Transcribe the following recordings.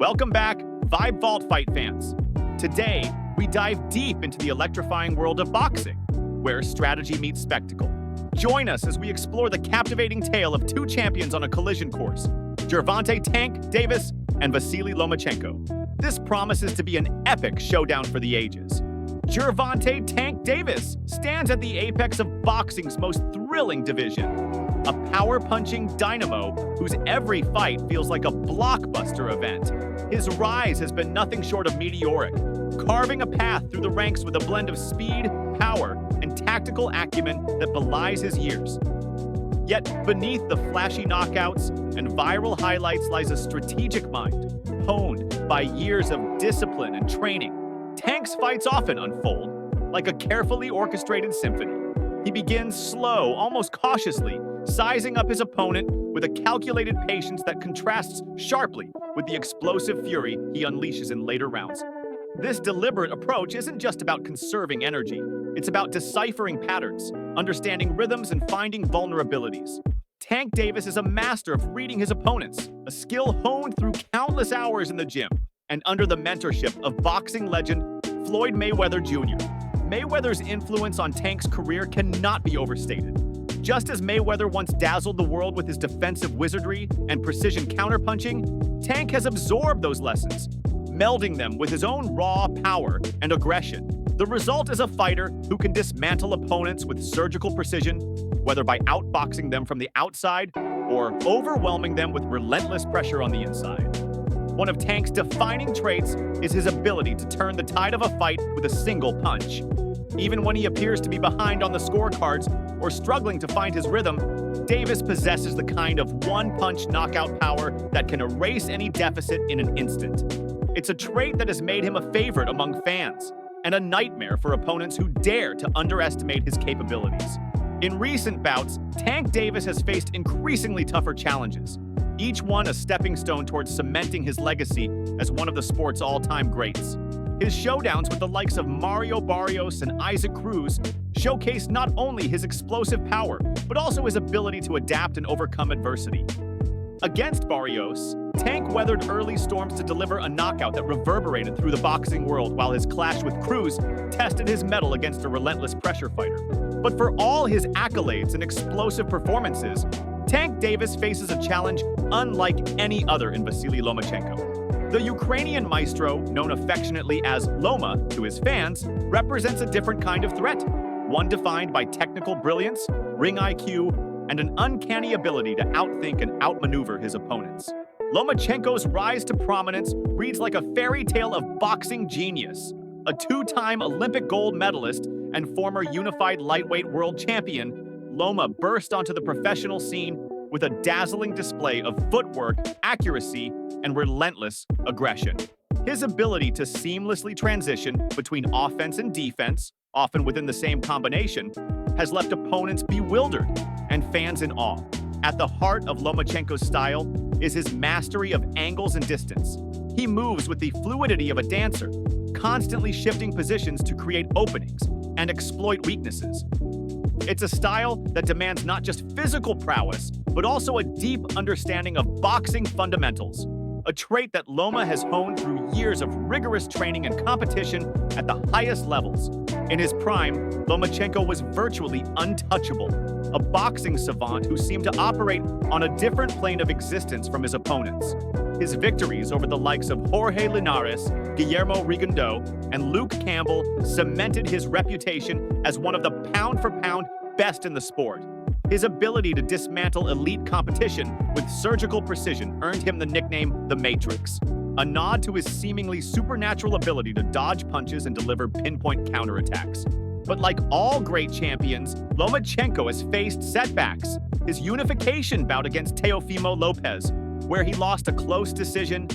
Welcome back, Vibe Vault Fight fans. Today, we dive deep into the electrifying world of boxing, where strategy meets spectacle. Join us as we explore the captivating tale of two champions on a collision course, Gervonta "Tank" Davis and Vasily Lomachenko. This promises to be an epic showdown for the ages. Gervonta "Tank" Davis stands at the apex of boxing's most thrilling division, a power-punching dynamo whose every fight feels like a blockbuster event. His rise has been nothing short of meteoric, carving a path through the ranks with a blend of speed, power, and tactical acumen that belies his years. Yet beneath the flashy knockouts and viral highlights lies a strategic mind, honed by years of discipline and training. Tank's fights often unfold like a carefully orchestrated symphony. He begins slow, almost cautiously, sizing up his opponent with a calculated patience that contrasts sharply with the explosive fury he unleashes in later rounds. This deliberate approach isn't just about conserving energy. It's about deciphering patterns, understanding rhythms, and finding vulnerabilities. Tank Davis is a master of reading his opponents, a skill honed through countless hours in the gym and under the mentorship of boxing legend Floyd Mayweather Jr. Mayweather's influence on Tank's career cannot be overstated. Just as Mayweather once dazzled the world with his defensive wizardry and precision counterpunching, Tank has absorbed those lessons, melding them with his own raw power and aggression. The result is a fighter who can dismantle opponents with surgical precision, whether by outboxing them from the outside or overwhelming them with relentless pressure on the inside. One of Tank's defining traits is his ability to turn the tide of a fight with a single punch. Even when he appears to be behind on the scorecards or struggling to find his rhythm, Davis possesses the kind of one-punch knockout power that can erase any deficit in an instant. It's a trait that has made him a favorite among fans and a nightmare for opponents who dare to underestimate his capabilities. In recent bouts, Tank Davis has faced increasingly tougher challenges, each one a stepping stone towards cementing his legacy as one of the sport's all-time greats. His showdowns with the likes of Mario Barrios and Isaac Cruz showcase not only his explosive power, but also his ability to adapt and overcome adversity. Against Barrios, Tank weathered early storms to deliver a knockout that reverberated through the boxing world, while his clash with Cruz tested his mettle against a relentless pressure fighter. But for all his accolades and explosive performances, Tank Davis faces a challenge unlike any other in Vasily Lomachenko. The Ukrainian maestro, known affectionately as Loma to his fans, represents a different kind of threat, one defined by technical brilliance, ring IQ, and an uncanny ability to outthink and outmaneuver his opponents. Lomachenko's rise to prominence reads like a fairy tale of boxing genius. A two-time Olympic gold medalist and former unified lightweight world champion, Loma burst onto the professional scene with a dazzling display of footwork, accuracy, and relentless aggression. His ability to seamlessly transition between offense and defense, often within the same combination, has left opponents bewildered and fans in awe. At the heart of Lomachenko's style is his mastery of angles and distance. He moves with the fluidity of a dancer, constantly shifting positions to create openings and exploit weaknesses. It's a style that demands not just physical prowess, but also a deep understanding of boxing fundamentals, a trait that Loma has honed through years of rigorous training and competition at the highest levels. In his prime, Lomachenko was virtually untouchable, a boxing savant who seemed to operate on a different plane of existence from his opponents. His victories over the likes of Jorge Linares, Guillermo Rigondeaux, and Luke Campbell cemented his reputation as one of the pound-for-pound best in the sport. His ability to dismantle elite competition with surgical precision earned him the nickname The Matrix, a nod to his seemingly supernatural ability to dodge punches and deliver pinpoint counterattacks. But like all great champions, Lomachenko has faced setbacks. His unification bout against Teofimo Lopez, where he lost a close decision,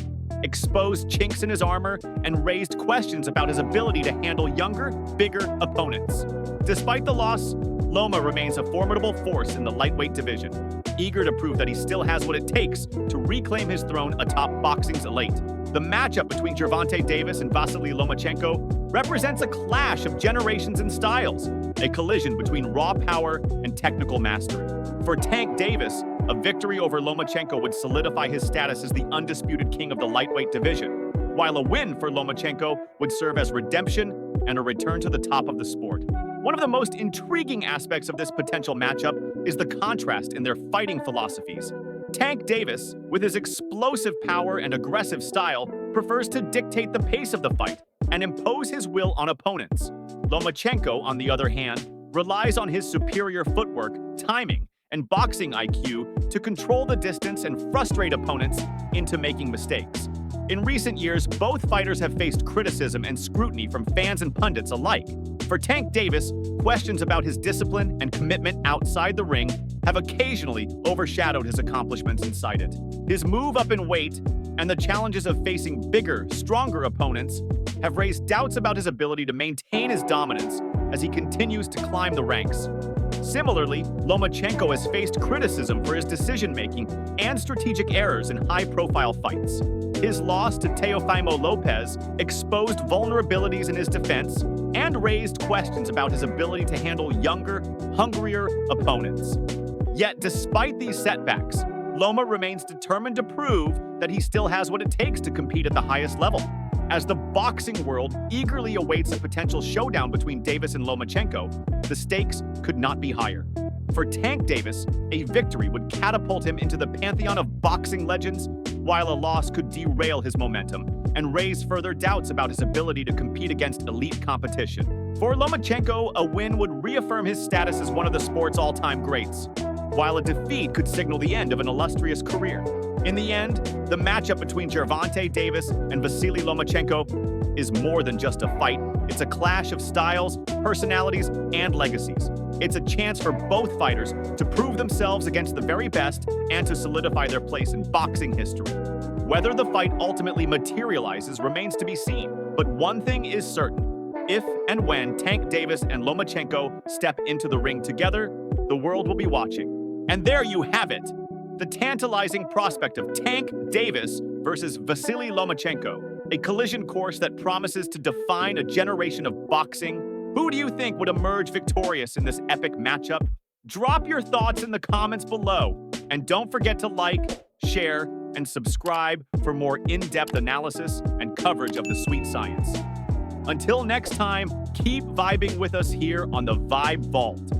exposed chinks in his armor, and raised questions about his ability to handle younger, bigger opponents. Despite the loss, Loma remains a formidable force in the lightweight division, eager to prove that he still has what it takes to reclaim his throne atop boxing's elite. The matchup between Gervonta Davis and Vasily Lomachenko represents a clash of generations and styles, a collision between raw power and technical mastery. For Tank Davis, A victory over Lomachenko would solidify his status as the undisputed king of the lightweight division, while a win for Lomachenko would serve as redemption and a return to the top of the sport. One of the most intriguing aspects of this potential matchup is the contrast in their fighting philosophies. Tank Davis, with his explosive power and aggressive style, prefers to dictate the pace of the fight and impose his will on opponents. Lomachenko, on the other hand, relies on his superior footwork, timing, and boxing IQ to control the distance and frustrate opponents into making mistakes. In recent years, both fighters have faced criticism and scrutiny from fans and pundits alike. For Tank Davis, questions about his discipline and commitment outside the ring have occasionally overshadowed his accomplishments inside it. His move up in weight and the challenges of facing bigger, stronger opponents have raised doubts about his ability to maintain his dominance as he continues to climb the ranks. Similarly, Lomachenko has faced criticism for his decision-making and strategic errors in high-profile fights. His loss to Teofimo Lopez exposed vulnerabilities in his defense and raised questions about his ability to handle younger, hungrier opponents. Yet, despite these setbacks, Loma remains determined to prove that he still has what it takes to compete at the highest level. As the boxing world eagerly awaits a potential showdown between Davis and Lomachenko, the stakes could not be higher. For Tank Davis, a victory would catapult him into the pantheon of boxing legends, while a loss could derail his momentum and raise further doubts about his ability to compete against elite competition. For Lomachenko, a win would reaffirm his status as one of the sport's all-time greats, while a defeat could signal the end of an illustrious career. In the end, the matchup between Gervonta Davis and Vasily Lomachenko is more than just a fight. It's a clash of styles, personalities, and legacies. It's a chance for both fighters to prove themselves against the very best and to solidify their place in boxing history. Whether the fight ultimately materializes remains to be seen, but one thing is certain. If and when Tank Davis and Lomachenko step into the ring together, the world will be watching. And there you have it. The tantalizing prospect of Tank Davis versus Vasily Lomachenko, a collision course that promises to define a generation of boxing. Who do you think would emerge victorious in this epic matchup? Drop your thoughts in the comments below, and don't forget to like, share, and subscribe for more in-depth analysis and coverage of the sweet science. Until next time, keep vibing with us here on the Vibe Vault.